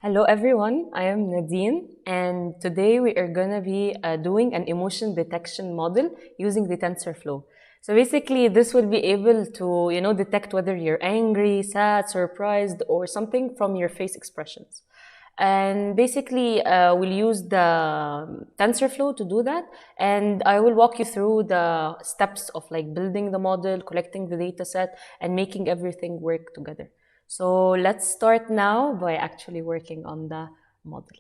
Hello everyone, I am Nadine and today we are going to be doing an emotion detection model using the TensorFlow. So basically this will be able to, detect whether you're angry, sad, surprised or something from your face expressions. And basically we'll use the TensorFlow to do that, and I will walk you through the steps of like building the model, collecting the data set and making everything work together. So let's start now by actually working on the model.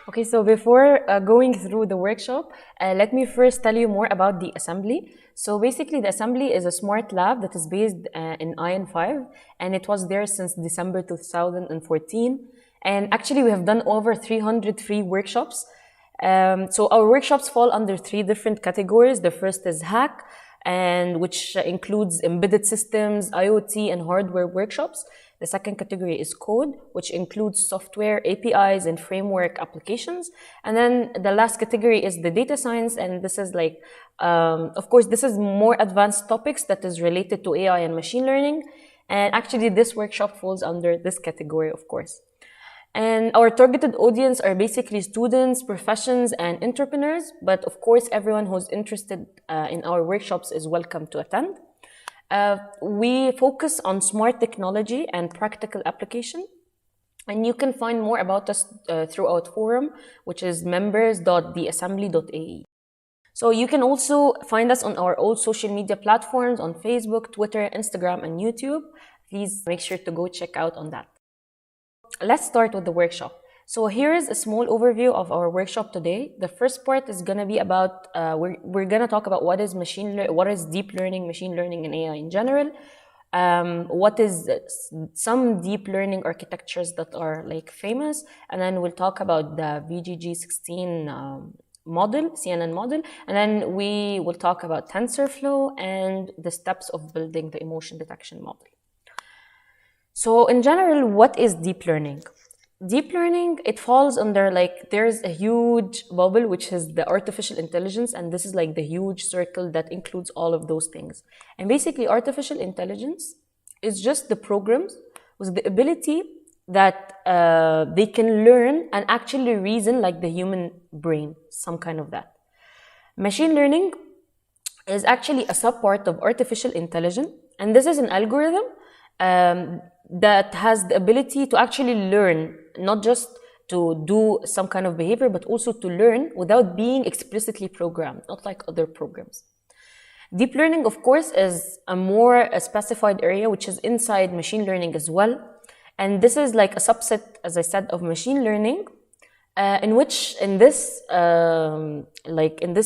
Okay, so before going through the workshop, let me first tell you more about the assembly. So basically the assembly is a smart lab that is based in IN 5, and it was there since December 2014. And actually we have done over 300 free workshops. So our workshops fall under three different categories. The first is hack, and which includes embedded systems, IoT, and hardware workshops. The second category is code, which includes software, APIs, and framework applications. And then the last category is the data science, and this is like, of course, this is more advanced topics that is related to AI and machine learning. And actually, this workshop falls under this category, of course. And our targeted audience are basically students, professions, and entrepreneurs. But of course, everyone who's interested in our workshops is welcome to attend. We focus on smart technology and practical application. And you can find more about us through our forum, which is members.theassembly.ae. So you can also find us on our old social media platforms on Facebook, Twitter, Instagram, and YouTube. Please make sure to go check out on that. Let's start with the workshop. So here is a small overview of our workshop today. The first part is going to be about, we're going to talk about what is deep learning, machine learning, and AI in general. What is some deep learning architectures that are like famous. And then we'll talk about the VGG16 model, CNN model. And then we will talk about TensorFlow and the steps of building the emotion detection model. So in general, what is deep learning? Deep learning, it falls under like, there's a huge bubble, which is the artificial intelligence. And this is like the huge circle that includes all of those things. And basically artificial intelligence is just the programs with the ability that they can learn and actually reason like the human brain, some kind of that. Machine learning is actually a subpart of artificial intelligence. And this is an algorithm that has the ability to actually learn, not just to do some kind of behavior, but also to learn without being explicitly programmed, not like other programs. Deep learning, of course, is a more specified area, which is inside machine learning as well. And this is like a subset, as I said, of machine learning, in which in this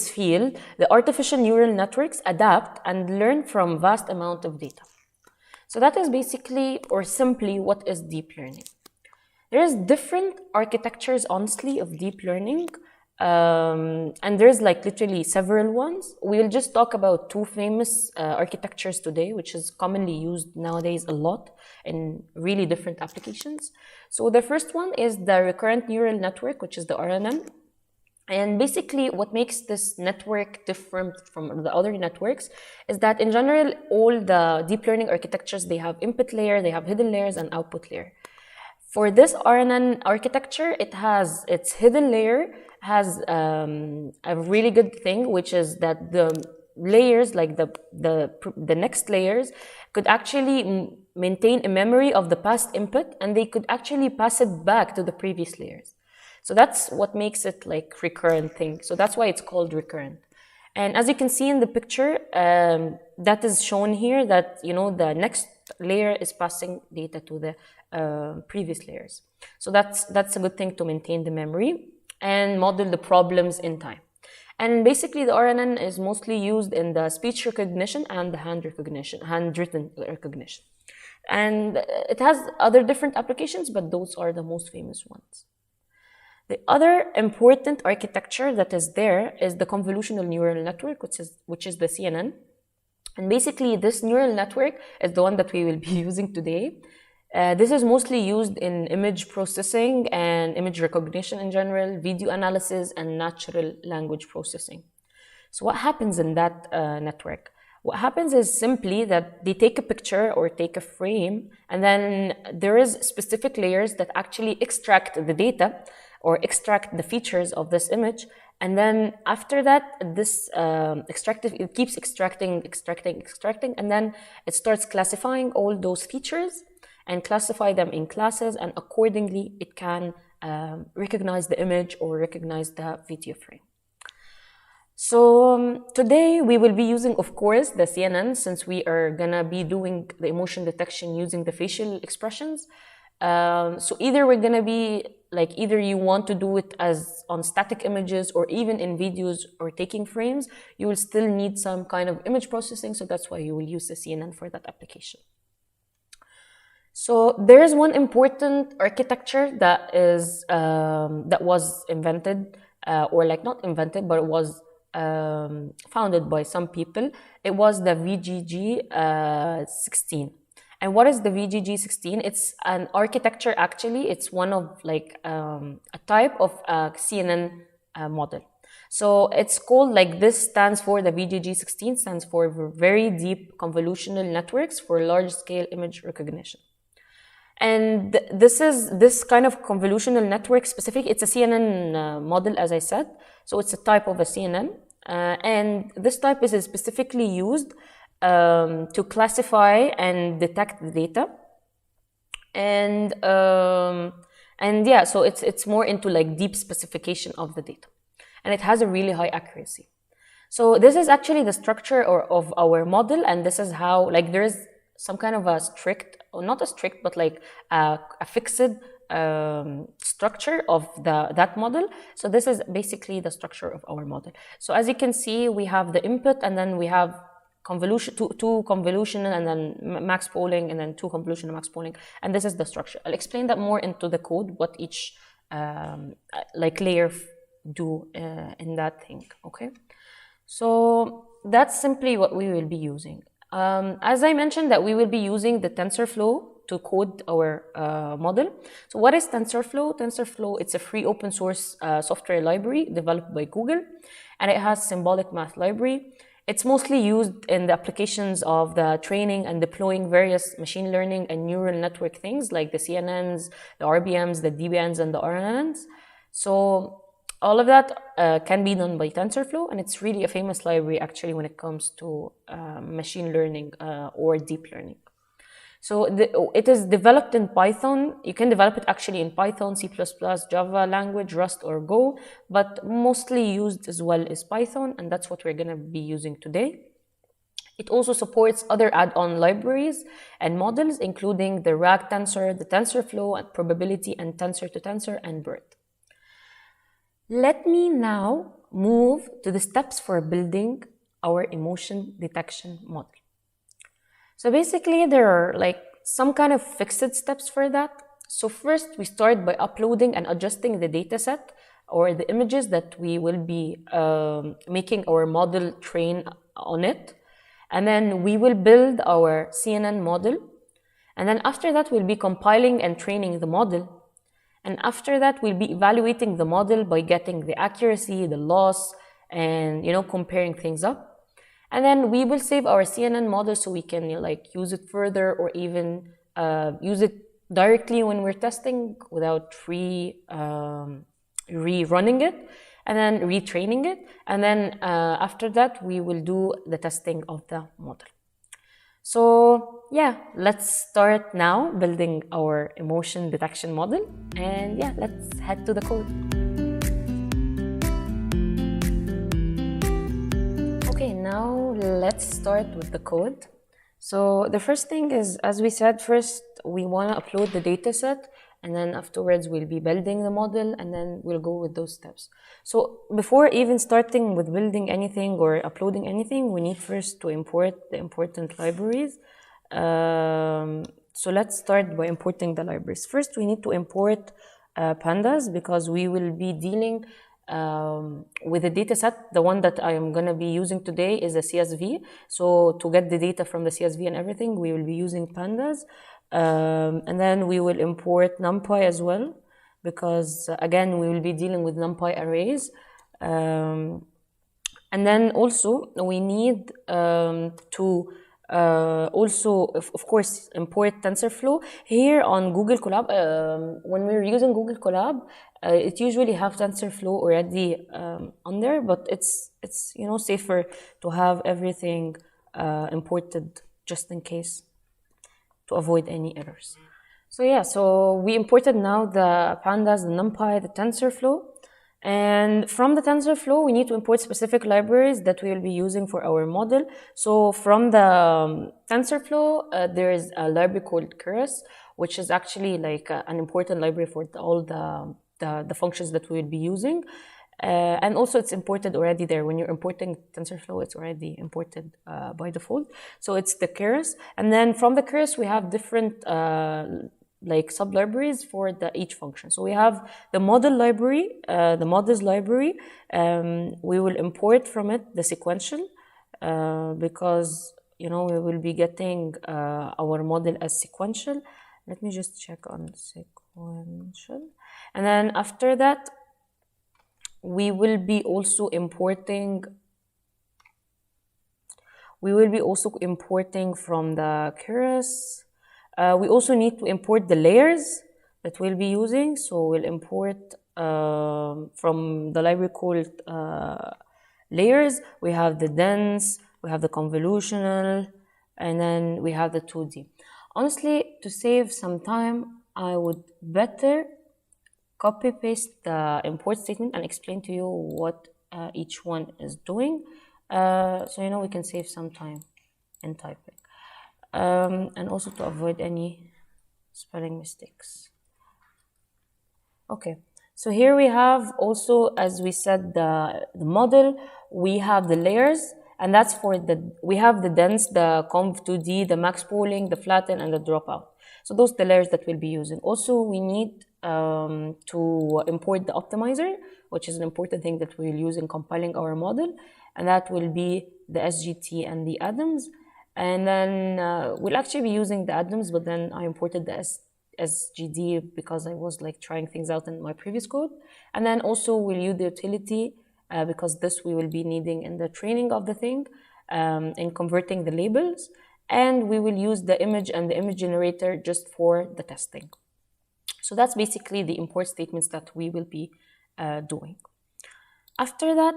field, the artificial neural networks adapt and learn from vast amount of data. So that is basically, or simply, what is deep learning. There's different architectures, honestly, of deep learning. And there's like literally several ones. We'll just talk about two famous architectures today, which is commonly used nowadays a lot in really different applications. So the first one is the recurrent neural network, which is the RNN. And basically what makes this network different from the other networks is that in general, all the deep learning architectures, they have input layer, they have hidden layers and output layer. For this RNN architecture, it has its hidden layer has a really good thing, which is that the layers, like the next layers, could actually maintain a memory of the past input, and they could actually pass it back to the previous layers. So that's what makes it like recurrent thing. So that's why it's called recurrent. And as you can see in the picture, that is shown here that, the next layer is passing data to the previous layers. So that's a good thing to maintain the memory and model the problems in time. And basically the RNN is mostly used in the speech recognition and the handwritten recognition. And it has other different applications, but those are the most famous ones. The other important architecture that is there is the convolutional neural network, which is the CNN. And basically this neural network is the one that we will be using today. This is mostly used in image processing and image recognition in general, video analysis, and natural language processing. So what happens in that network? What happens is simply that they take a picture or take a frame, and then there is specific layers that actually extract the data or extract the features of this image. And then after that, this it keeps extracting, and then it starts classifying all those features and classify them in classes, and accordingly it can recognize the image or recognize the video frame. So today we will be using, of course, the CNN, since we are gonna be doing the emotion detection using the facial expressions. So either we're gonna be either you want to do it as on static images or even in videos or taking frames, you will still need some kind of image processing. So that's why you will use the CNN for that application. So there is one important architecture that is that was invented, or not invented, but it was founded by some people. It was the VGG16. And what is the VGG16? It's an architecture, actually. It's one of a type of CNN model. So it's called this, stands for the VGG16, stands for Very Deep Convolutional Networks for Large Scale Image Recognition. And this kind of convolutional network specific, it's a CNN model, as I said. So it's a type of a CNN. And this type is specifically used to classify and detect the data. And yeah, so it's more into deep specification of the data. And it has a really high accuracy. So this is actually the structure of our model, and this is how, there is some kind of a strict, or not a strict, but a fixed structure of that model. So this is basically the structure of our model. So as you can see, we have the input, and then we have convolution, two convolutional, and then max pooling, and then two convolutional max pooling. And this is the structure. I'll explain that more into the code, what each layer do in that thing. Okay, so that's simply what we will be using. As I mentioned, that we will be using the TensorFlow to code our model. So what is TensorFlow? TensorFlow, it's a free open source software library developed by Google, and it has symbolic math library. It's mostly used in the applications of the training and deploying various machine learning and neural network things like the CNNs, the RBMs, the DBNs, and the RNNs. So all of that can be done by TensorFlow, and it's really a famous library actually when it comes to machine learning or deep learning. So it is developed in Python. You can develop it actually in Python, C++, Java language, Rust, or Go, but mostly used as well is Python, and that's what we're going to be using today. It also supports other add-on libraries and models, including the RAG tensor, the TensorFlow, and probability, and tensor-to-tensor, and BERT. Let me now move to the steps for building our emotion detection model. So basically, there are some kind of fixed steps for that. So first, we start by uploading and adjusting the dataset or the images that we will be making our model train on it. And then we will build our CNN model. And then after that, we'll be compiling and training the model. And after that, we'll be evaluating the model by getting the accuracy, the loss, and comparing things up. And then we will save our CNN model so we can use it further, or even use it directly when we're testing without rerunning it, and then retraining it. And then after that, we will do the testing of the model. So yeah, let's start now building our emotion detection model. And yeah, let's head to the code. Okay, now let's start with the code. So the first thing is, as we said, first we want to upload the dataset, and then afterwards we'll be building the model, and then we'll go with those steps. So before even starting with building anything or uploading anything, we need first to import the important libraries. So let's start by importing the libraries. First, we need to import pandas, because we will be dealing with the dataset. The one that I am going to be using today is a CSV. So to get the data from the CSV and everything, we will be using pandas. And then we will import NumPy as well, because again, we will be dealing with NumPy arrays. And And then also we need to also, of course, import TensorFlow. Here on Google Colab, when we're using Google Colab, it usually have TensorFlow already on there, but it's safer to have everything imported just in case, to avoid any errors. So yeah, so we imported now the pandas, the NumPy, the TensorFlow. And from the TensorFlow, we need to import specific libraries that we will be using for our model. So from the TensorFlow, there is a library called Keras, which is actually like an important library for all the functions that we will be using. And also it's imported already there. When you're importing TensorFlow, it's already imported by default. So it's the Keras. And then from the Keras, we have different like sub-libraries for each function. So we have the model library, the models library. We will import from it the sequential because, we will be getting our model as sequential. Let me just check on sequential. And then after that, we will be also importing from the Keras. We also need to import the layers that we'll be using. So we'll import from the library called layers. We have the dense, we have the convolutional, and then we have the 2D. Honestly, to save some time, I would better copy paste the import statement and explain to you what each one is doing. So we can save some time in typing. And also to avoid any spelling mistakes. Okay, so here we have also, as we said, the model. We have the layers, and that's for we have the dense, the conv2D, the max pooling, the flatten, and the dropout. So those are the layers that we'll be using. Also, we need to import the optimizer, which is an important thing that we'll use in compiling our model, and that will be the SGT and the Adams. And then we'll actually be using the Adams, but then I imported the SGD because I was like trying things out in my previous code. And then also we'll use the utility because this we will be needing in the training of the thing, in converting the labels. And we will use the image and the image generator just for the testing. So that's basically the import statements that we will be doing. After that,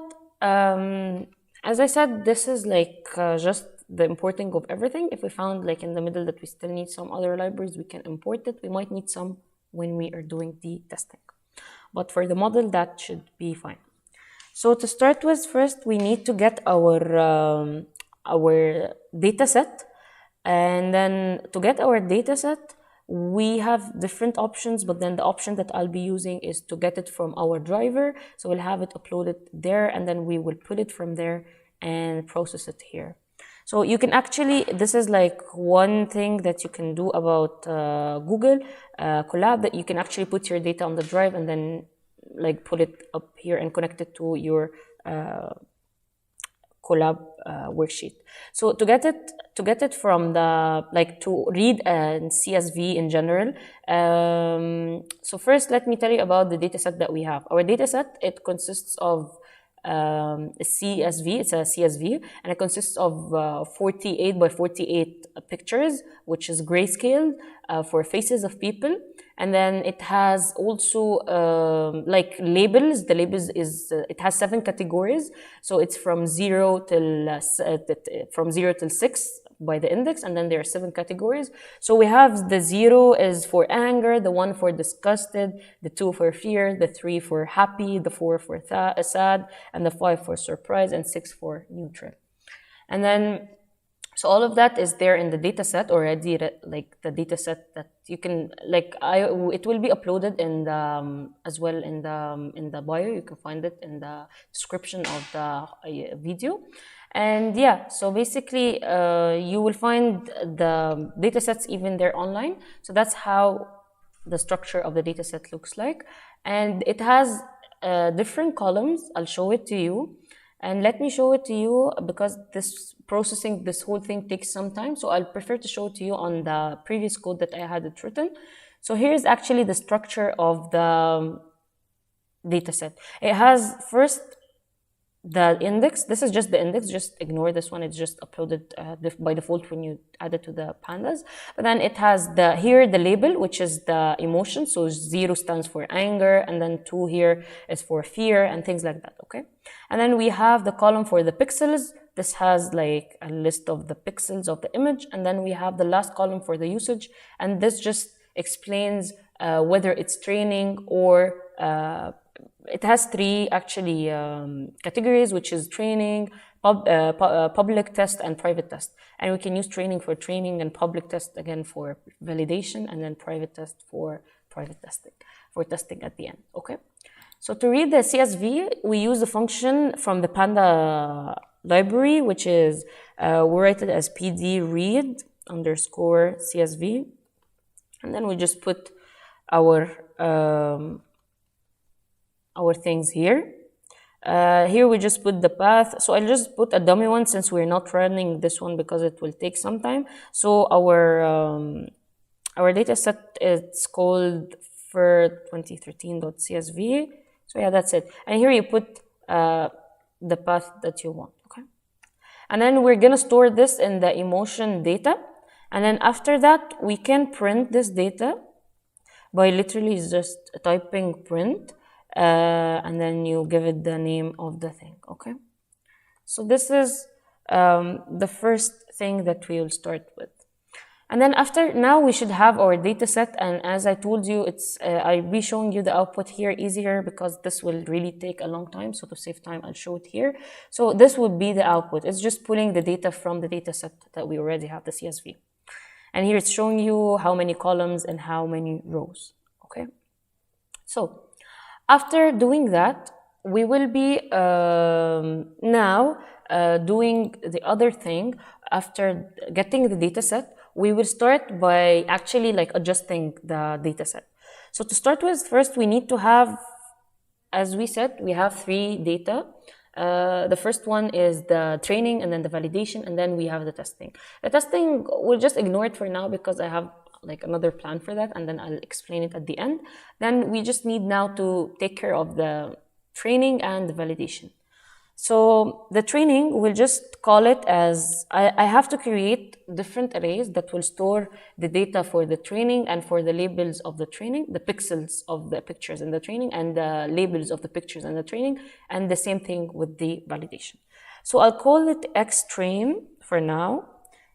as I said, this is like just the importing of everything. If we found like in the middle that we still need some other libraries, we can import it. We might need some when we are doing the testing. But for the model, that should be fine. So to start with, first we need to get our data set. And then to get our data set, we have different options, but then the option that I'll be using is to get it from our driver. So we'll have it uploaded there, and then we will pull it from there and process it here. So you can actually, this is like one thing that you can do about Google Colab, that you can actually put your data on the drive and then like pull it up here and connect it to your Colab worksheet. So to get it from the, like to read and CSV in general. So first, let me tell you about the dataset that we have. Our dataset, it consists of a CSV, it's a CSV, and it consists of 48 by 48 pictures, which is grayscale for faces of people. And then it has also like labels. The labels is it has 7 categories, so it's from 0 till 6 by the index, and then there are 7 categories. So we have the 0 is for anger, the 1 for disgusted, the 2 for fear, the 3 for happy, the 4 for sad, and the 5 for surprise, and 6 for neutral. And then so all of that is there in the dataset already, like the dataset that you can, like it will be uploaded in the as well in the bio. You can find it in the description of the video. And yeah, so basically you will find the datasets even there online. So that's how the structure of the dataset looks like, and it has different columns. I'll show it to you. And let me show it to you because this whole thing takes some time. So I'll prefer to show it to you on the previous code that I had it written. So here's actually the structure of the dataset. It has first the index. This is just the index, just ignore this one, it's just uploaded by default when you add it to the pandas. But then it has here the label, which is the emotion, so 0 stands for anger, and then 2 here is for fear and things like that, okay? And then we have the column for the pixels. This has like a list of the pixels of the image, and then we have the last column for the usage, and this just explains whether it's training or it has 3 actually categories, which is training, public test, and private test. And we can use training for training and public test again for validation, and then private test for private testing, for testing at the end, okay? So to read the CSV, we use the function from the Panda library, which is, we write it as pd read underscore CSV. And then we just put our things here. Here we just put the path. So I'll just put a dummy one since we're not running this one because it will take some time. So our data set is called FIR2013.csv. So yeah, that's it. And here you put the path that you want, okay? And then we're gonna store this in the emotion data. And then after that, we can print this data by literally just typing print, and then you give it the name of the thing, okay? So this is the first thing that we will start with. And then now we should have our data set, and as I told you, I'll be showing you the output here easier because this will really take a long time, so to save time, I'll show it here. So this would be the output. It's just pulling the data from the data set that we already have, the CSV. And here it's showing you how many columns and how many rows, okay? So after doing that, we will be now doing the other thing. After getting the data set, we will start by actually like adjusting the data set. So to start with, first we need to have, as we said, we have 3 data. The first one is the training, and then the validation, and then we have the testing. The testing, we'll just ignore it for now because I have like another plan for that, and then I'll explain it at the end. Then we just need now to take care of the training and the validation. So the training, we'll just call it as, I have to create different arrays that will store the data for the training and for the labels of the training, the pixels of the pictures in the training, and the labels of the pictures in the training, and the same thing with the validation. So I'll call it xtrain for now,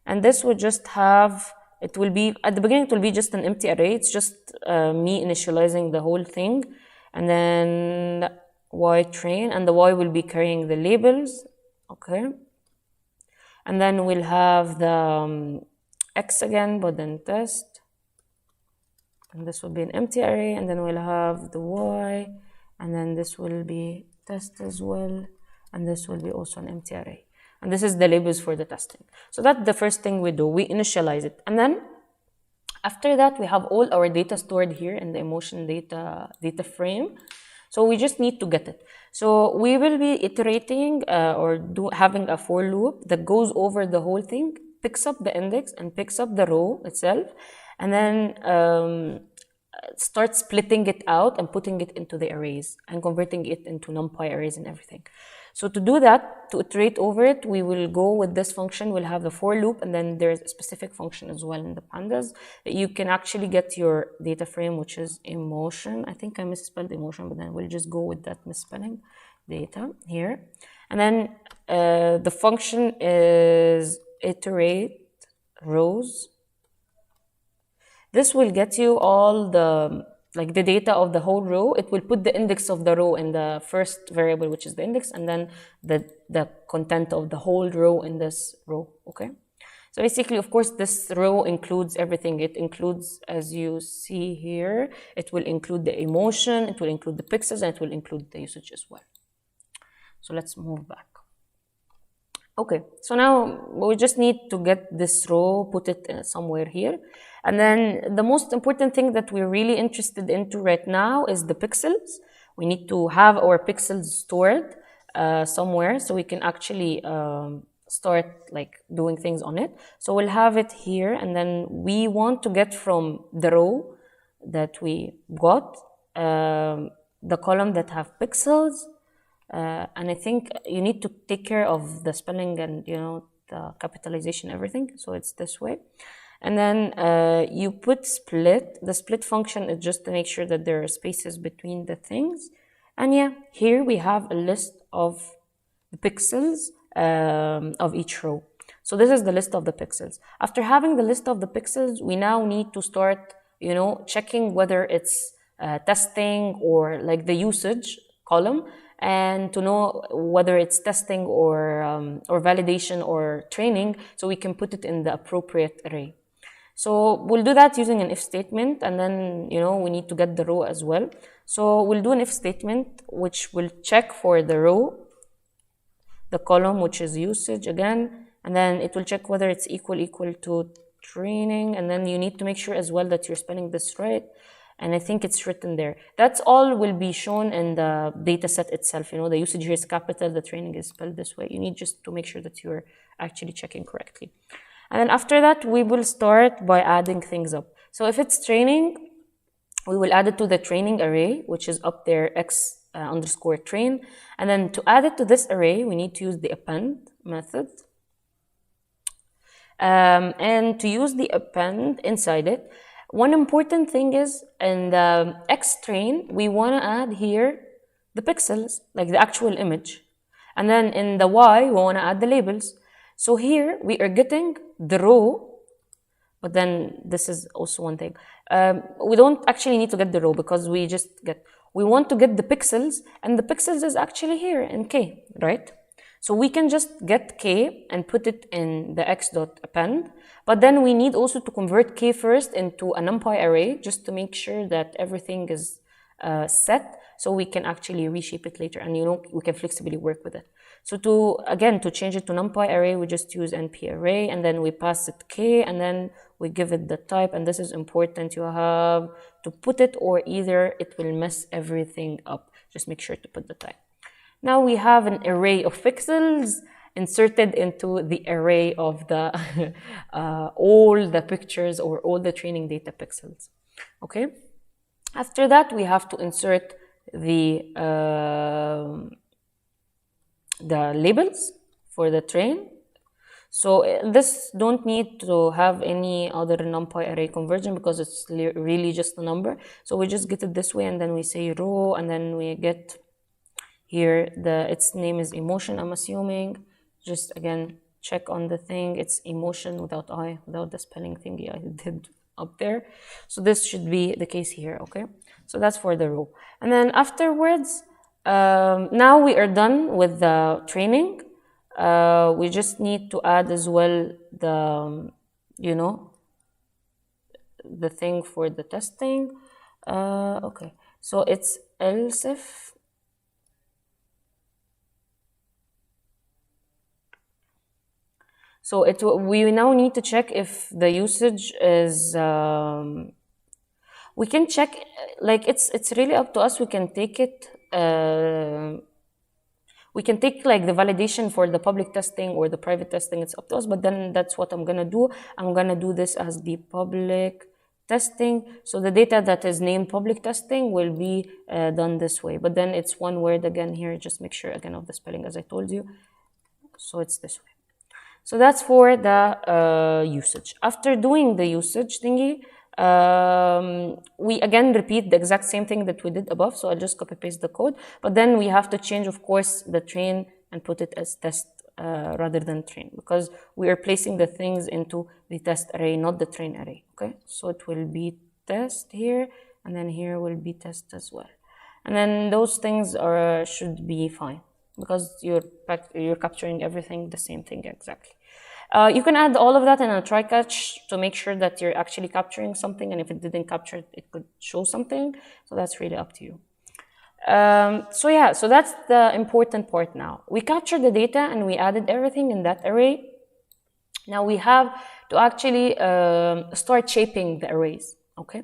and this will just have, it will be, at the beginning it will be just an empty array. It's just me initializing the whole thing, and then y train, and the y will be carrying the labels, okay? And then we'll have the x again, but then test, and this will be an empty array, and then we'll have the y, and then this will be test as well, and this will be also an empty array. And this is the labels for the testing. So that's the first thing we do, we initialize it. And then after that, we have all our data stored here in the emotion data frame. So we just need to get it. So we will be iterating having a for loop that goes over the whole thing, picks up the index and picks up the row itself, and then start splitting it out and putting it into the arrays and converting it into NumPy arrays and everything. So to do that, to iterate over it, we will go with this function. We'll have the for loop, and then there's a specific function as well in the pandas that you can actually get your data frame, which is emotion. I think I misspelled emotion, but then we'll just go with that misspelling, data here. And then the function is iterate rows. This will get you all the data of the whole row. It will put the index of the row in the first variable, which is the index, and then the content of the whole row in this row, okay? So basically, of course, this row includes everything. It includes, as you see here, it will include the emotion, it will include the pixels, and it will include the usage as well. So let's move back. Okay, so now we just need to get this row, put it somewhere here. And then the most important thing that we're really interested into right now is the pixels. We need to have our pixels stored somewhere so we can actually start doing things on it. So we'll have it here, and then we want to get from the row that we got the column that have pixels, and I think you need to take care of the spelling and, you know, the capitalization, everything. So it's this way. And then you put split. The split function is just to make sure that there are spaces between the things. And yeah, here we have a list of the pixels of each row. So this is the list of the pixels. After having the list of the pixels, we now need to start, you know, checking whether it's testing or like the usage column, and to know whether it's testing or validation or training, so we can put it in the appropriate array. So we'll do that using an if statement, and then, you know, we need to get the row as well. So we'll do an if statement which will check for the row, the column which is usage again, and then it will check whether it's equal to training, and then you need to make sure as well that you're spelling this right. And I think it's written there. That's all will be shown in the data set itself. You know, the usage here is capital, the training is spelled this way. You need just to make sure that you're actually checking correctly. And then after that, we will start by adding things up. So if it's training, we will add it to the training array, which is up there, x_train. And then to add it to this array, we need to use the append method. And to use the append inside it, one important thing is in the x_train, we want to add here the pixels, like the actual image. And then in the y, we want to add the labels. So here we are getting the row, but then this is also one thing. We don't actually need to get the row because we want to get the pixels, and the pixels is actually here in k, right? So we can just get k and put it in the x.append, but then we need also to convert k first into a numpy array just to make sure that everything is set, so we can actually reshape it later, and, you know, we can flexibly work with it. So to change it to numpy array, we just use np array, and then we pass it k, and then we give it the type, and this is important. You have to put it, or either it will mess everything up. Just make sure to put the type. Now we have an array of pixels inserted into the array of the all the pictures or all the training data pixels. Okay. After that, we have to insert the labels for the train. So this don't need to have any other numpy array conversion because it's really just a number. So we just get it this way, and then we say row, and then we get here its name is emotion, I'm assuming. Just again check on the thing, it's emotion without I, without the spelling thingy I did up there. So this should be the case here. Okay, so that's for the row. And then afterwards, now we are done with the training. We just need to add as well the you know, the thing for the testing. Okay, so it's else if so we now need to check if the usage is we can check, like it's really up to us. We can take it we can take like the validation for the public testing or the private testing. It's up to us, but then that's what I'm gonna do. I'm gonna do this as the public testing. So the data that is named public testing will be done this way, but then it's one word again here. Just make sure again of the spelling as I told you. So it's this way. So that's for the usage. After doing the usage thingy, we again repeat the exact same thing that we did above. So I'll just copy paste the code, but then we have to change, of course, the train and put it as test rather than train, because we are placing the things into the test array, not the train array. Okay, so it will be test here, and then here will be test as well, and then those things should be fine, because you're capturing everything the same thing exactly. You can add all of that in a try catch to make sure that you're actually capturing something, and if it didn't capture it, it could show something. So that's really up to you. So yeah, so that's the important part now. We captured the data and we added everything in that array. Now we have to actually start shaping the arrays, okay?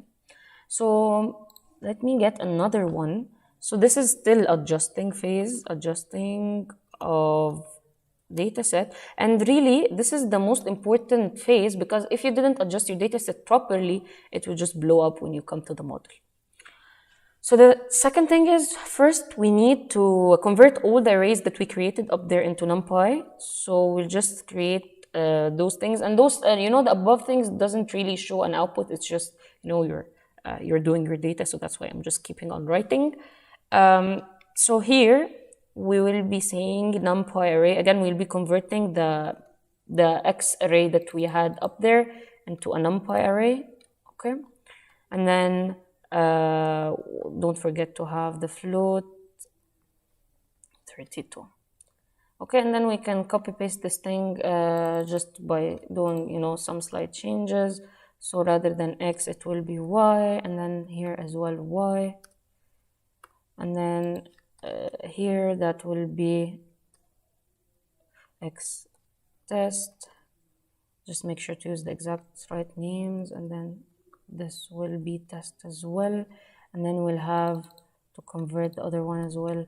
So let me get another one. So this is still adjusting phase, adjusting of data set. And really, this is the most important phase, because if you didn't adjust your data set properly, it will just blow up when you come to the model. So the second thing is, first we need to convert all the arrays that we created up there into NumPy. So we'll just create those things, and those, you know, the above things doesn't really show an output. It's just, you know, you're doing your data. So that's why I'm just keeping on writing. So here we will be saying NumPy array. Again, we'll be converting the X array that we had up there into a NumPy array. Okay, and then don't forget to have the float 32. Okay, and then we can copy paste this thing just by doing, you know, some slight changes. So rather than X, it will be Y, and then here as well Y, and then here that will be X test. Just make sure to use the exact right names, and then this will be test as well, and then we'll have to convert the other one as well,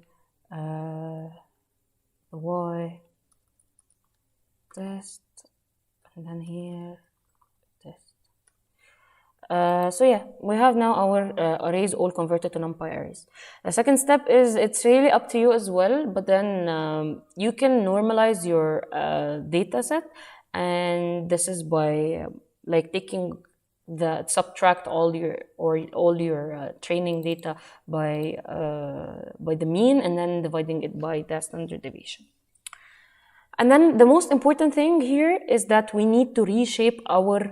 the Y test, and then here test. So yeah, we have now our arrays all converted to NumPy arrays. The second step is, it's really up to you as well, but then you can normalize your data set, and this is by like taking subtract all your training data by the mean, and then dividing it by the standard deviation. And then the most important thing here is that we need to reshape our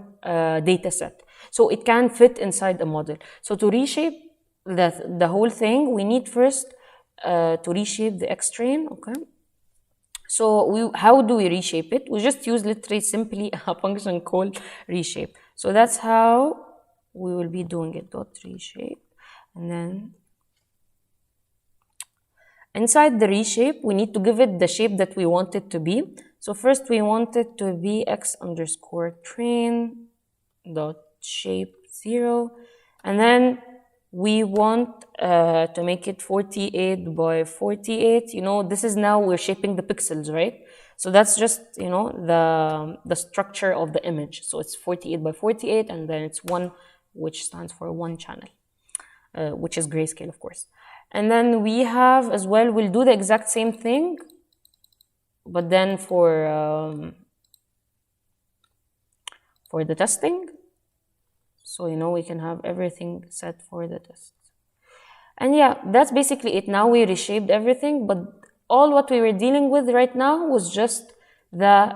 data set so it can fit inside a model. So to reshape the whole thing, we need first to reshape the X-train. Okay. So how do we reshape it? We just use literally simply a function called reshape. So that's how we will be doing it, dot reshape. And then inside the reshape, we need to give it the shape that we want it to be. So first we want it to be X underscore train dot shape 0. And then we want to make it 48 by 48. You know, this is now we're shaping the pixels, right? So that's just, you know, the structure of the image. So it's 48 by 48, and then it's 1, which stands for 1 channel, which is grayscale, of course. And then we have as well, we'll do the exact same thing, but then for the testing. So, you know, we can have everything set for the test. And yeah, that's basically it. Now we reshaped everything, but all what we were dealing with right now was just the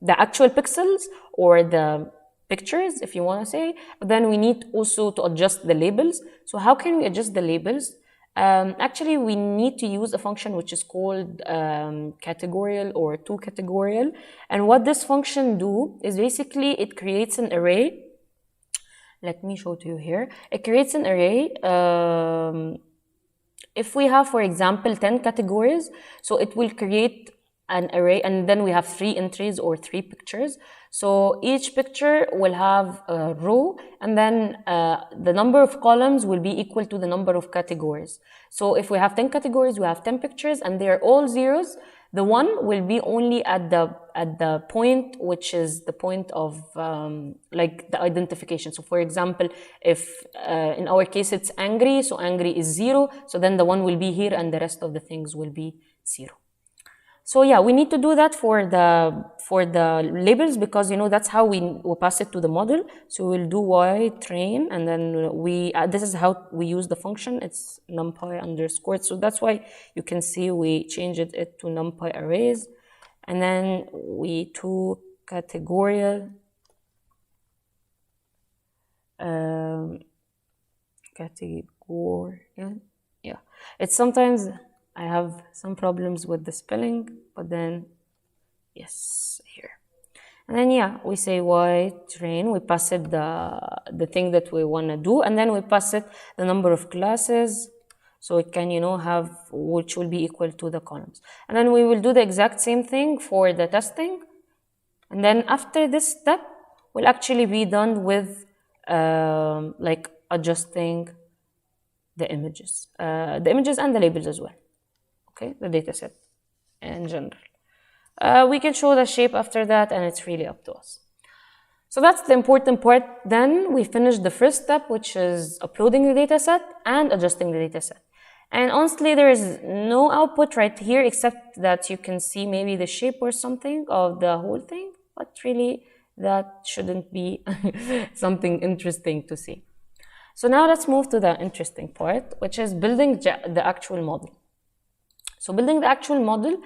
actual pixels or the pictures, if you want to say. But then we need also to adjust the labels. So how can we adjust the labels? Actually, we need to use a function which is called categorial or two-categorial. And what this function do is basically it creates an array. Let me show to you here. It creates an array. If we have, for example, 10 categories, so it will create an array, and then we have 3 entries or 3 pictures. So each picture will have a row, and then the number of columns will be equal to the number of categories. So if we have 10 categories, we have 10 pictures, and they are all zeros. The one will be only at the point, which is the point of like the identification. So for example, if in our case it's angry, so angry is 0, so then the one will be here and the rest of the things will be 0. So yeah, we need to do that for the labels, because, you know, that's how we pass it to the model. So we'll do y train, and then we this is how we use the function. It's numpy underscore. So that's why you can see we changed it to numpy arrays, and then we two categorial yeah. It's sometimes I have some problems with the spelling, but then, yes, here. And then, yeah, we say y train, we pass it the thing that we want to do, and then we pass it the number of classes, so it can, you know, have, which will be equal to the columns. And then we will do the exact same thing for the testing. And then after this step, we'll actually be done with, like, adjusting the images and the labels as well. Okay, the data set in general. We can show the shape after that, and it's really up to us. So that's the important part. Then we finish the first step, which is uploading the dataset and adjusting the dataset. And honestly, there is no output right here except that you can see maybe the shape or something of the whole thing, but really that shouldn't be something interesting to see. So now let's move to the interesting part, which is building the actual model. So building the actual model,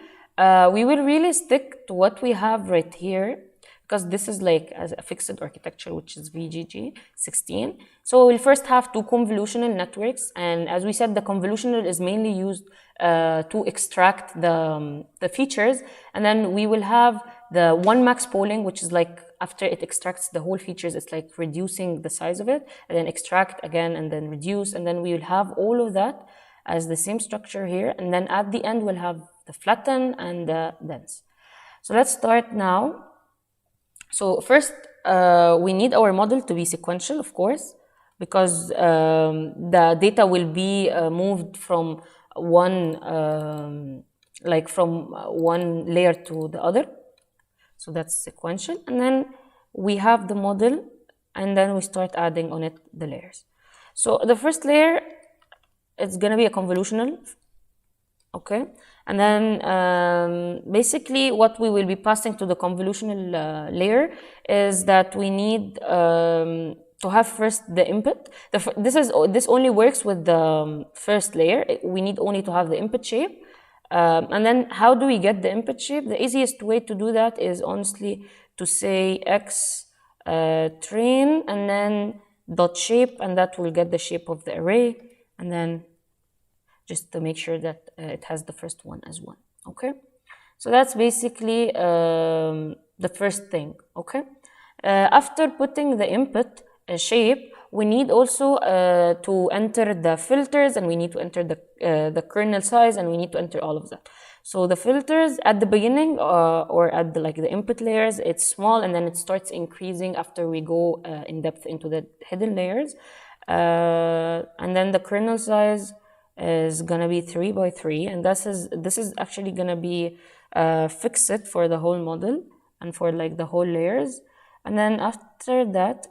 we will really stick to what we have right here, because this is like a fixed architecture, which is VGG 16. So we'll first have two convolutional networks. And as we said, the convolutional is mainly used to extract the features. And then we will have the one max polling, which is like after it extracts the whole features, it's like reducing the size of it, and then extract again, and then reduce. And then we will have all of that as the same structure here. And then at the end, we'll have the flatten and the dense. So let's start now. So first, we need our model to be sequential, of course, because the data will be moved from one layer to the other. So that's sequential. And then we have the model, and then we start adding on it the layers. So the first layer, it's going to be a convolutional. Okay. And then basically what we will be passing to the convolutional layer is that we need to have first the input. This only works with the first layer. We need only to have the input shape. And then how do we get the input shape? The easiest way to do that is honestly to say x train and then dot shape, and that will get the shape of the array. And then just to make sure that it has the first one as one, okay? So that's basically the first thing, okay? After putting the input shape, we need also to enter the filters, and we need to enter the kernel size, and we need to enter all of that. So the filters at the beginning or at the input layers, it's small, and then it starts increasing after we go in depth into the hidden layers. And then the kernel size is gonna be 3 by 3, and this is actually gonna be fixed for the whole model and for the whole layers. And then after that,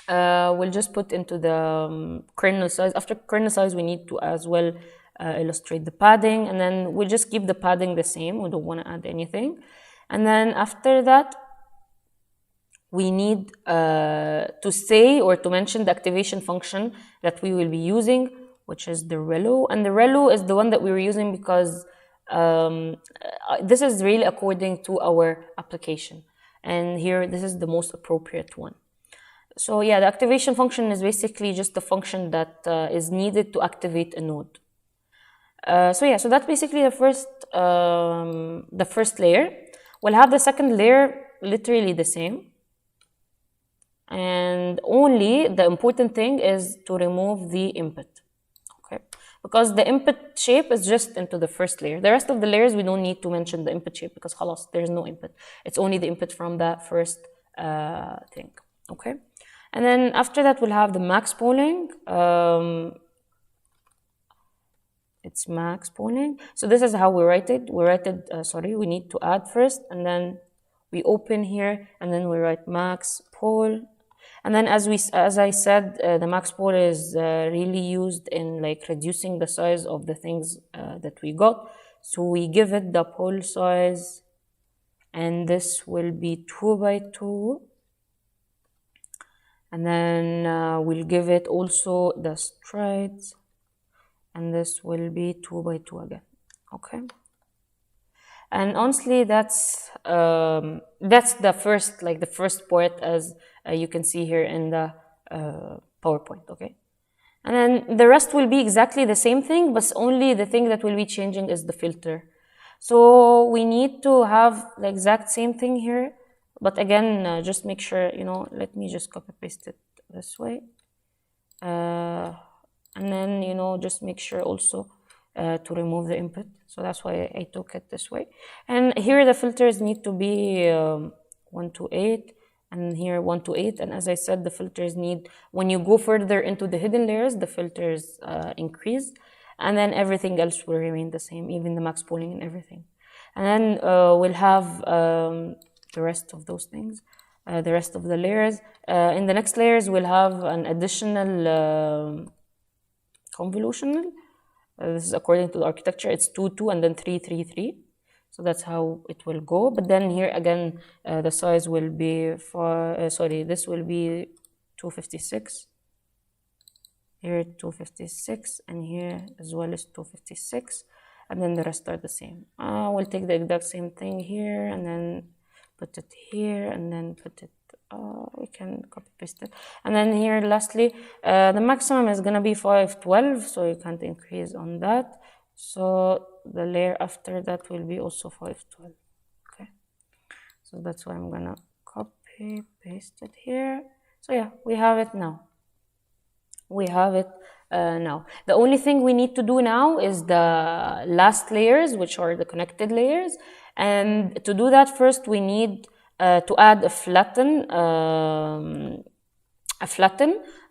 we'll just put into the kernel size. After kernel size, we need to as well illustrate the padding, and then we'll just keep the padding the same. We don't want to add anything. And then after that, we need to say or to mention the activation function that we will be using, which is the relu. And the relu is the one that we were using because this is really according to our application. And here, this is the most appropriate one. So yeah, the activation function is basically just the function that is needed to activate a node. So yeah, so that's basically the first layer. We'll have the second layer literally the same. And only the important thing is to remove the input, okay? Because the input shape is just into the first layer. The rest of the layers, we don't need to mention the input shape because khalas, there's no input. It's only the input from that first thing, okay? And then after that, we'll have the max polling. It's max polling. So this is how we write it. We need to add first, and then we open here, and then we write max poll. And then as I said, the max poll is really used in reducing the size of the things that we got. So we give it the poll size, and this will be 2 by 2. And then we'll give it also the strides, and this will be 2 by 2 again, okay? And honestly, that's the first part, as you can see here in the PowerPoint, okay? And then the rest will be exactly the same thing, but only the thing that will be changing is the filter. So we need to have the exact same thing here, but again, just make sure, let me just copy paste it this way. And then, just make sure also to remove the input. So that's why I took it this way. And here the filters need to be 1 to 8, and here 1 to 8. And as I said, the filters need, when you go further into the hidden layers, the filters increase, and then everything else will remain the same, even the max polling and everything. And then we'll have the rest of those things. the rest of the layers. In the next layers, we'll have an additional convolutional. This is according to the architecture. It's 2, 2, and then 3, 3, 3. So that's how it will go. But then here again, the size will be this will be 256. Here 256, and here as well is 256, and then the rest are the same. We'll take the exact same thing here, and then put it here, and then put it. We can copy paste it, and then here lastly, the maximum is gonna be 512, so you can't increase on that. So the layer after that will be also 512. Okay, so that's why I'm gonna copy paste it here. So yeah, we have it now. We have it now. The only thing we need to do now is the last layers, which are the connected layers. And to do that, first we need to add a flatten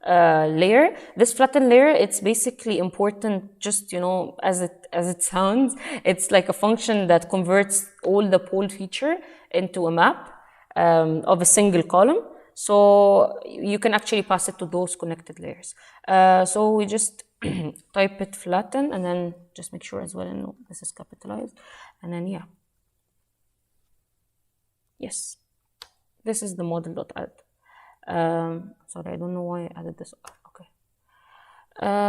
layer. This flatten layer, it's basically important, just, you know, as it sounds. It's like a function that converts all the pole feature into a map of a single column. So you can actually pass it to those connected layers. So we just type it flatten, and then just make sure as well, no, this is capitalized, and then yeah. Yes, this is the model.add. Sorry, I don't know why I added this. Okay.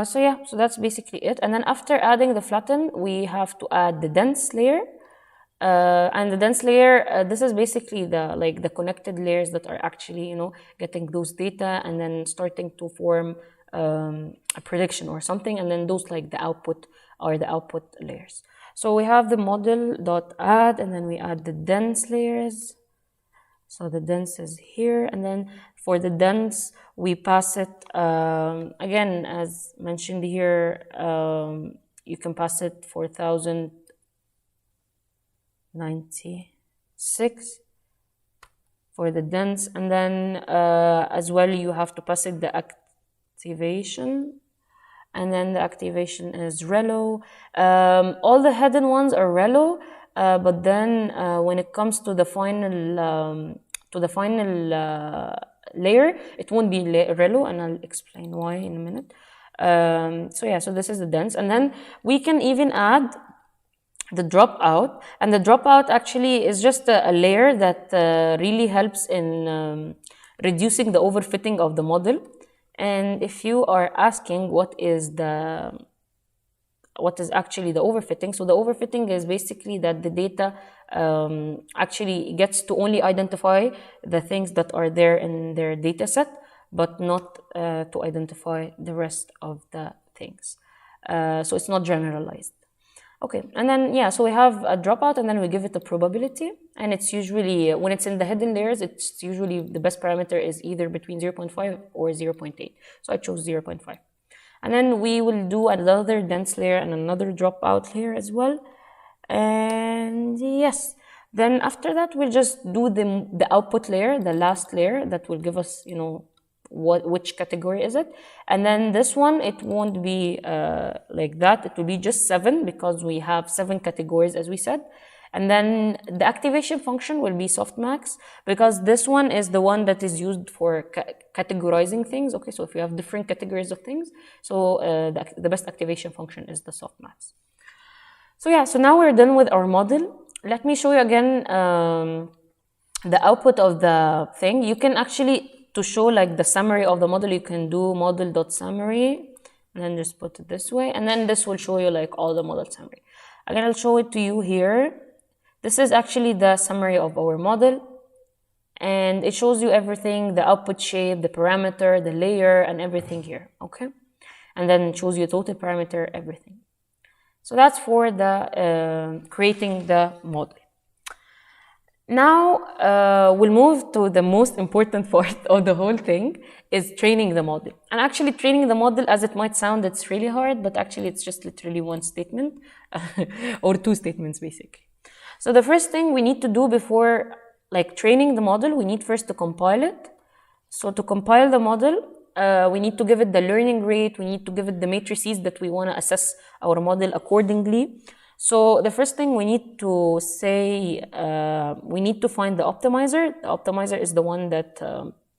So yeah, so that's basically it. And then after adding the flatten, we have to add the dense layer. And the dense layer, this is basically the connected layers that are actually, you know, getting those data and then starting to form a prediction or something, and then those like the output are the output layers. So we have the model.add, and then we add the dense layers. So the dense is here, and then for the dense, we pass it, again, as mentioned here, you can pass it 4096 for the dense, and then as well you have to pass it the activation, and then the activation is relo. All the hidden ones are relo, but then when it comes to the final layer, it won't be relo, and I'll explain why in a minute. So yeah, so this is the dense, and then we can even add the dropout, and the dropout actually is just a layer that really helps in reducing the overfitting of the model. And if you are asking what is actually the overfitting, so the overfitting is basically that the data actually gets to only identify the things that are there in their data set, but not to identify the rest of the things. So it's not generalized. Okay, and then yeah, so we have a dropout, and then we give it a probability, and it's usually, when it's in the hidden layers, it's usually the best parameter is either between 0.5 or 0.8. So I chose 0.5. And then we will do another dense layer and another dropout layer as well. And yes, then after that, we'll just do the output layer, the last layer that will give us, you know, which category is it. And then this one, it won't be like that. It will be just 7, because we have 7 categories, as we said. And then the activation function will be softmax, because this one is the one that is used for categorizing things. Okay, so if you have different categories of things, so the best activation function is the softmax. So yeah, so now we're done with our model. Let me show you again the output of the thing. You can actually, to show like the summary of the model, you can do model.summary, and then just put it this way, and then this will show you like all the model summary. Again, I'll show it to you here. This is actually the summary of our model, and it shows you everything, the output shape, the parameter, the layer, and everything here, okay? And then it shows you total parameter, everything. So that's for the creating the model. Now we'll move to the most important part of the whole thing, is training the model. And actually training the model, as it might sound, it's really hard, but actually it's just literally one statement or 2 statements basically. So the first thing we need to do before like training the model, we need first to compile it. So to compile the model, we need to give it the learning rate, we need to give it the matrices that we want to assess our model accordingly. So the first thing we need to say, we need to find the optimizer. The optimizer is the one that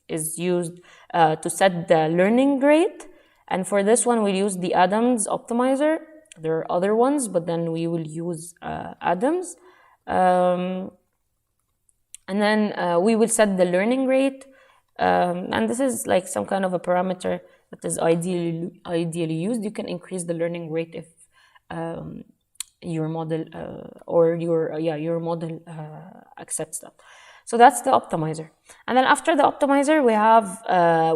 is used to set the learning rate. And for this one, we'll use the Adams optimizer. There are other ones, but then we will use Adams. And then we will set the learning rate. And this is like some kind of a parameter that is ideally used. You can increase the learning rate if your model or your model accepts that. So that's the optimizer. And then after the optimizer,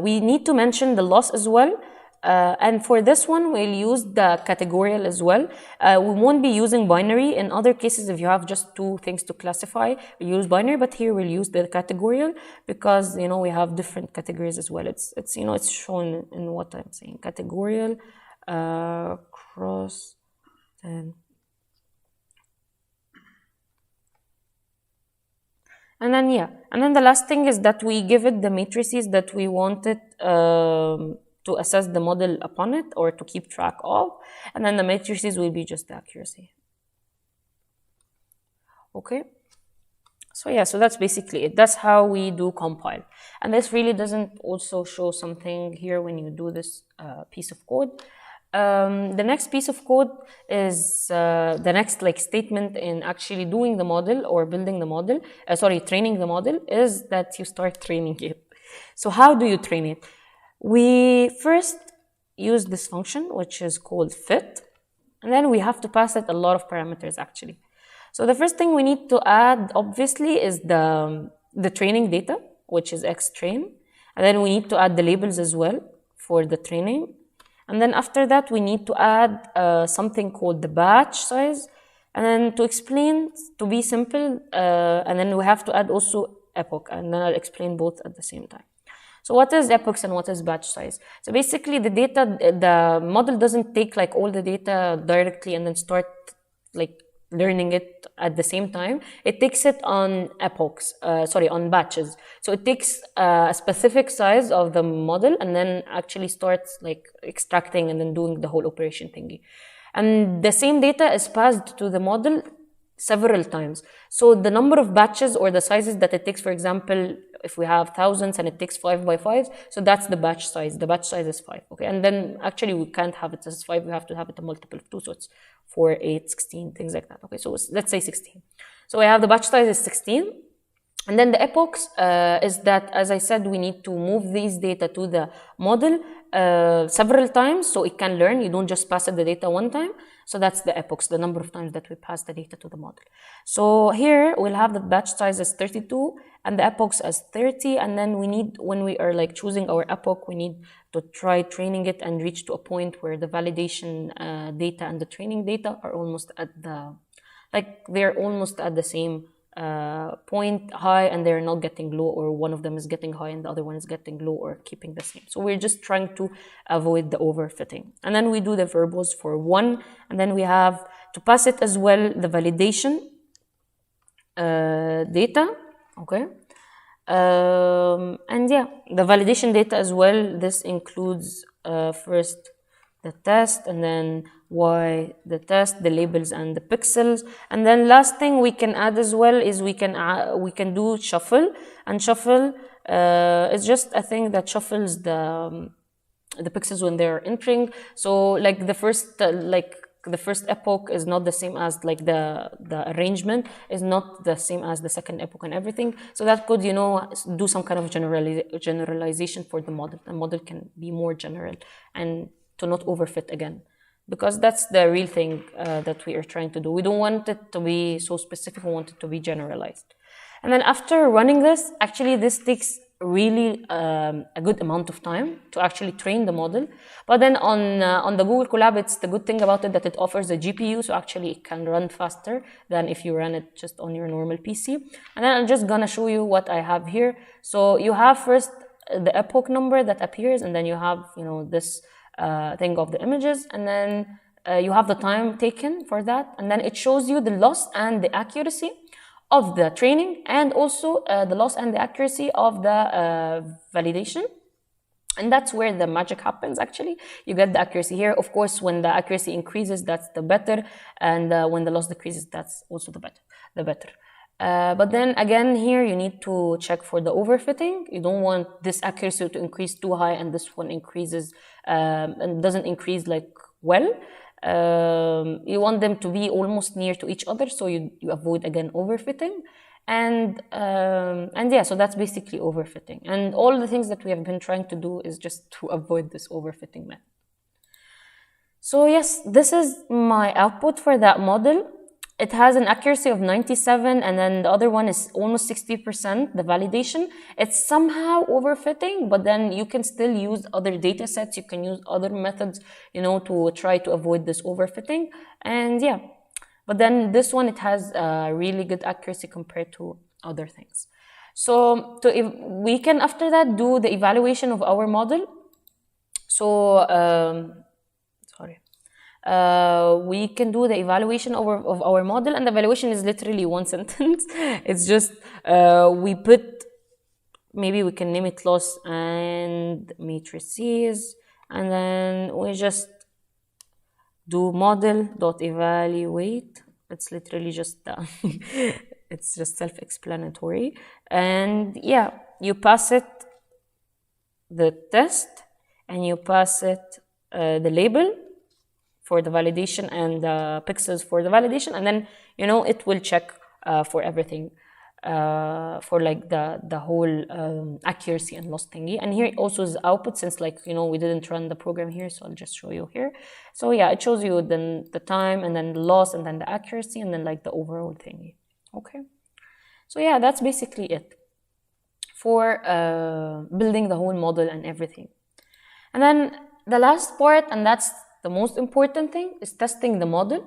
we need to mention the loss as well. And for this one, we'll use the categorial as well. We won't be using binary. In other cases, if you have just two things to classify, we use binary, but here we'll use the categorial because, we have different categories as well. It's shown in what I'm saying. Categorial, cross, and then the last thing is that we give it the matrices that we wanted to assess the model upon it or to keep track of, and then the matrices will be just the accuracy. Okay, so that's basically it. That's how we do compile, and this really doesn't also show something here when you do this piece of code. The next piece of code is the next statement in actually doing the model or building the model, training the model, is that you start training it. So how do you train it? We first use this function, which is called fit, and then we have to pass it a lot of parameters actually. So the first thing we need to add, obviously, is the training data, which is xtrain, and then we need to add the labels as well for the training. And then after that, we need to add something called the batch size. And then to explain, to be simple, and then we have to add also epoch, and then I'll explain both at the same time. So what is epochs and what is batch size? So basically the model doesn't take all the data directly and then start learning it at the same time. It takes it on epochs, on batches. So it takes a specific size of the model and then actually starts extracting and then doing the whole operation thingy. And the same data is passed to the model several times. So the number of batches or the sizes that it takes, for example, if we have thousands and it takes 5 by 5, so that's the batch size. The batch size is 5, okay? And then actually we can't have it as 5, we have to have it a multiple of 2, so it's 4, 8, 16, things like that, okay? So let's say 16. So we have the batch size is 16, and then the epochs is that, as I said, we need to move these data to the model several times so it can learn. You don't just pass it the data one time. So that's the epochs, the number of times that we pass the data to the model. So here we'll have the batch size as 32 and the epochs as 30. And then we need, when we are choosing our epoch, we need to try training it and reach to a point where the validation data and the training data are almost at the, they're almost at the same point high, and they're not getting low, or one of them is getting high and the other one is getting low, or keeping the same. So we're just trying to avoid the overfitting. And then we do the verbose for 1, and then we have to pass it as well the validation data, okay? And the validation data as well, this includes first the test, and then why the test, the labels and the pixels. And then last thing we can add as well is we can do shuffle, and shuffle is just a thing that shuffles the pixels when they're entering. So the first epoch is not the same as the arrangement is not the same as the second epoch and everything. So that could do some kind of generalization for the model. The model can be more general and to not overfit again, because that's the real thing that we are trying to do. We don't want it to be so specific, we want it to be generalized. And then after running this, actually this takes really a good amount of time to actually train the model. But then on the Google Colab, it's the good thing about it that it offers a GPU, so actually it can run faster than if you run it just on your normal PC. And then I'm just gonna show you what I have here. So you have first the epoch number that appears, and then you have this thing of the images, and then you have the time taken for that, and then it shows you the loss and the accuracy of the training, and also the loss and the accuracy of the validation. And that's where the magic happens, actually. You get the accuracy here. Of course, when the accuracy increases, that's the better. And when the loss decreases, that's also the better. But then again, here you need to check for the overfitting. You don't want this accuracy to increase too high and this one increases and doesn't increase like well. You want them to be almost near to each other, so you avoid again overfitting. And yeah, so that's basically overfitting. And all the things that we have been trying to do is just to avoid this overfitting method. So yes, this is my output for that model. It has an accuracy of 97, and then the other one is almost 60%, the validation. It's somehow overfitting, but then you can still use other data sets. You can use other methods, you know, to try to avoid this overfitting. And yeah, but then this one, it has a really good accuracy compared to other things. So we can, after that, do the evaluation of our model. So, we can do the evaluation of our model, and the evaluation is literally one sentence. It's just we put, maybe we can name it loss and matrices, and then we just do model.evaluate. It's literally just it's just self-explanatory. And yeah, you pass it the test, and you pass it the label for the validation and the pixels for the validation, and then, you know, it will check for everything, for like the whole accuracy and loss thingy. And here also is output, since, like, you know, we didn't run the program here, so I'll just show you here. So yeah, it shows you then the time, and then the loss, and then the accuracy, and then like the overall thingy. Okay, so yeah, that's basically it for building the whole model and everything. And then the last part, and that's the most important thing, is testing the model.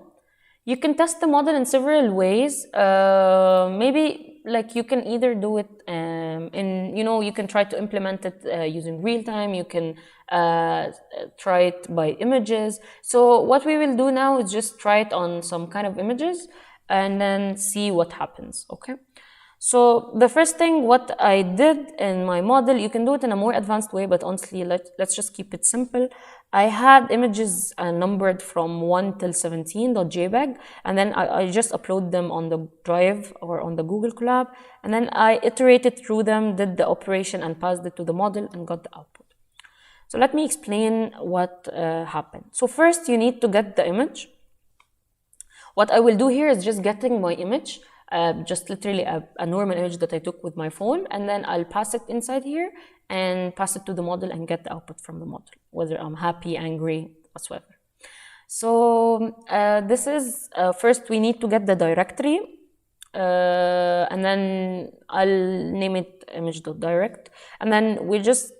You can test the model in several ways. Maybe like you can either do it in, you know, you can try to implement it using real time. You can try it by images. So what we will do now is just try it on some kind of images and then see what happens, okay? So the first thing, what I did in my model, you can do it in a more advanced way, but honestly, let's just keep it simple. I had images numbered from 1 till 17.jpg, and then I just upload them on the drive or on the Google Colab, and then I iterated through them, did the operation, and passed it to the model and got the output. So let me explain what happened. So first, you need to get the image. What I will do here is just getting my image, just literally a normal image that I took with my phone, and then I'll pass it inside here and pass it to the model and get the output from the model, whether I'm happy, angry, whatsoever. So this is, first we need to get the directory, and then I'll name it image.direct, and then we just,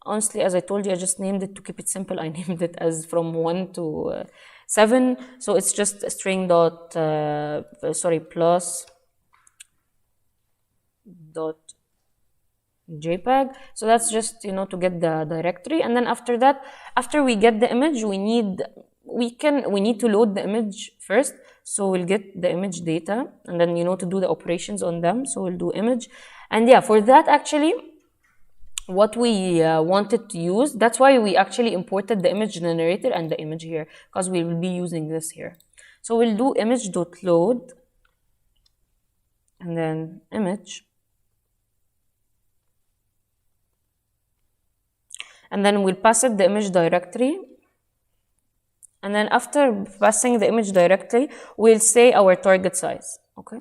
honestly, as I told you, I just named it to keep it simple. I named it as from 1 to 7, so it's just a string dot plus dot JPEG. So that's just, you know, to get the directory. And then after that, after we get the image, we need to load the image first. So we'll get the image data, and then, you know, to do the operations on them. So we'll do image, and yeah, for that, actually, what we wanted to use, that's why we actually imported the image generator and the image here, because we will be using this here. So we'll do image.load, and then image, and then we'll pass it the image directory, and then after passing the image directory, we'll say our target size, okay?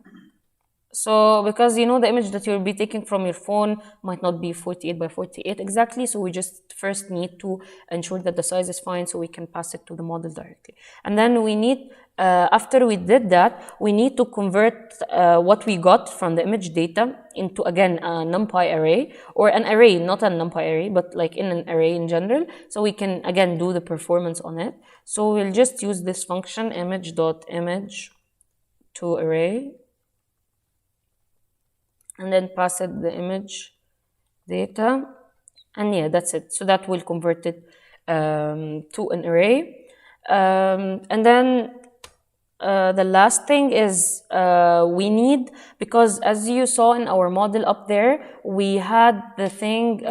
So because, you know, the image that you'll be taking from your phone might not be 48 by 48 exactly, so we just first need to ensure that the size is fine so we can pass it to the model directly. And then we need, after we did that, we need to convert what we got from the image data into, again, a NumPy array, or an array, not a NumPy array, but like in an array in general, so we can, again, do the performance on it. So we'll just use this function, image.image to array, and then pass it the image data, and yeah, that's it. So that will convert it to an array, and then The last thing is we need, because as you saw in our model up there, we had the thing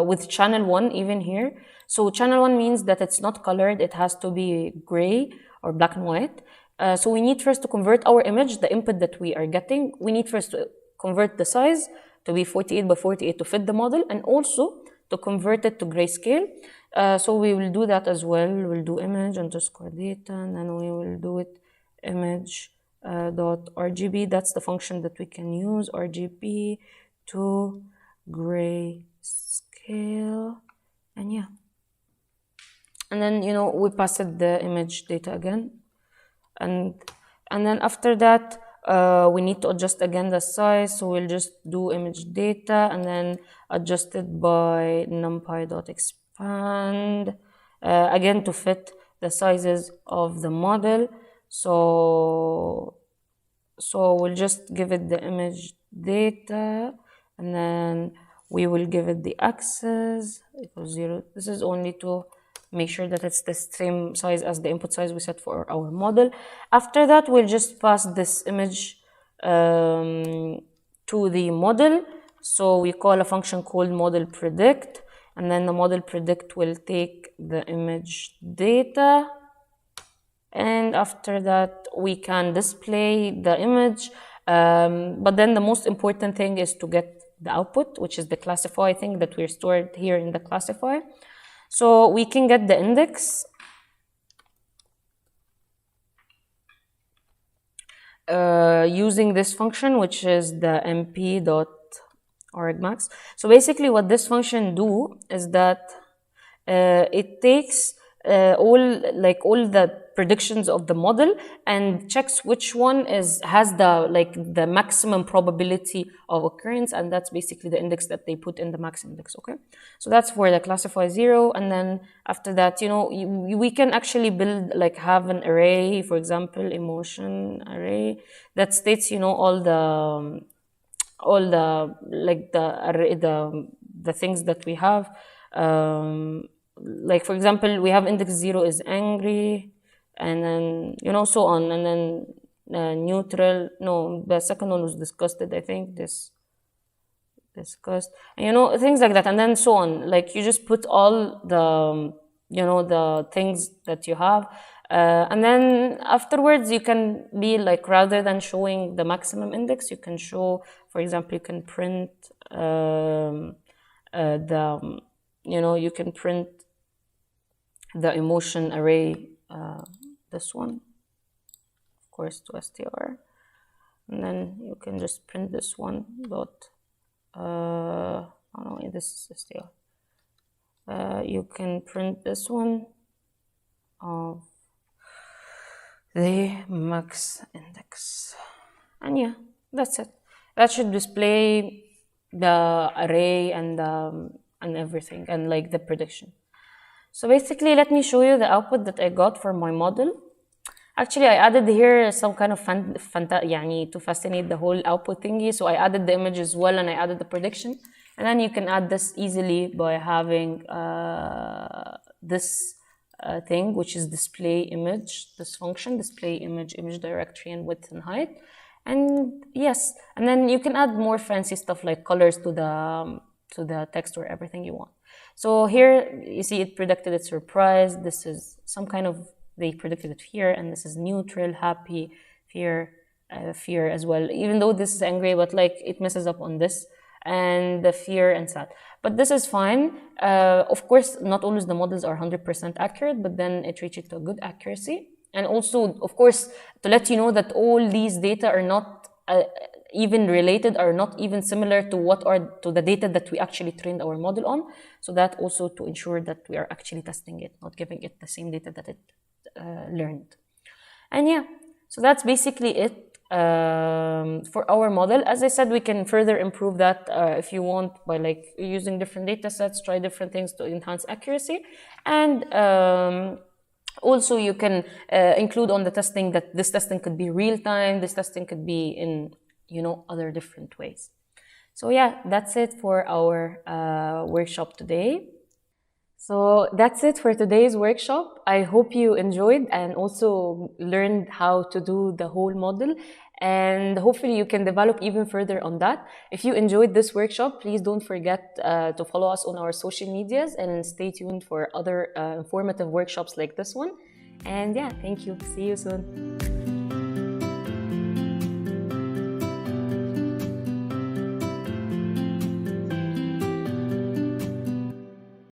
with channel 1 even here. So channel 1 means that it's not colored, it has to be gray or black and white. So we need first to convert our image, the input that we are getting, we need first to convert the size to be 48 by 48 to fit the model, and also to convert it to grayscale. So we will do that as well. We'll do image underscore data, and then we will do it image dot RGB. That's the function that we can use, RGB to grayscale, and yeah. And then, you know, we pass it the image data again. And then after that, we need to adjust again the size. So we'll just do image data and then adjust it by numpy.expand, again to fit the sizes of the model. So we'll just give it the image data, and then we will give it the axis equals 0. This is only to make sure that it's the same size as the input size we set for our model. After that, we'll just pass this image to the model. So we call a function called model predict, and then the model predict will take the image data, and after that we can display the image. But then the most important thing is to get the output, which is the classify thing that we're stored here in the classify. So we can get the index using this function, which is the mp.argmax. So basically what this function do is that it takes all the predictions of the model and checks which one has the maximum probability of occurrence, and that's basically the index that they put in the max index. Okay, so that's for the classify 0, and then after that, you know, we can actually build, like, have an array, for example, emotion array that states, you know, all the array, the things that we have. Like, for example, we have index 0 is angry, and then, you know, so on, and then neutral. No, the second one was disgusted, I think. This disgust, and, you know, things like that, and then so on. Like, you just put all the, you know, the things that you have, and then afterwards you can be like, rather than showing the maximum index, you can show, for example, you can print you can print the emotion array, this one, of course, to str, and then you can just print this one dot this is str. You can print this one of the max index, and yeah, that's it. That should display the array and everything, and like the prediction. So basically, let me show you the output that I got for my model. Actually, I added here some kind of to fascinate the whole output thingy. So I added the image as well, and I added the prediction. And then you can add this easily by having this thing, which is display image, this function, display image directory, and width and height. And yes, and then you can add more fancy stuff like colors to the text or everything you want. So here you see it predicted it surprise. This is some kind of, they predicted it fear, and this is neutral, happy, fear as well. Even though this is angry, but like it messes up on this, and the fear and sad. But this is fine. Of course, not always the models are 100% accurate, but then it reaches to a good accuracy. And also, of course, to let you know that all these data are not even related, are not even similar to the data that we actually trained our model on. So that also to ensure that we are actually testing it, not giving it the same data that it learned. And yeah, so that's basically it for our model. As I said, we can further improve that if you want by like using different data sets, try different things to enhance accuracy. And also you can include on the testing that this testing could be real time, this testing could be in, you know, other different ways. So yeah, that's it for our workshop today. So that's it for today's workshop. I hope you enjoyed and also learned how to do the whole model. And hopefully you can develop even further on that. If you enjoyed this workshop, please don't forget to follow us on our social medias and stay tuned for other informative workshops like this one. And yeah, thank you. See you soon.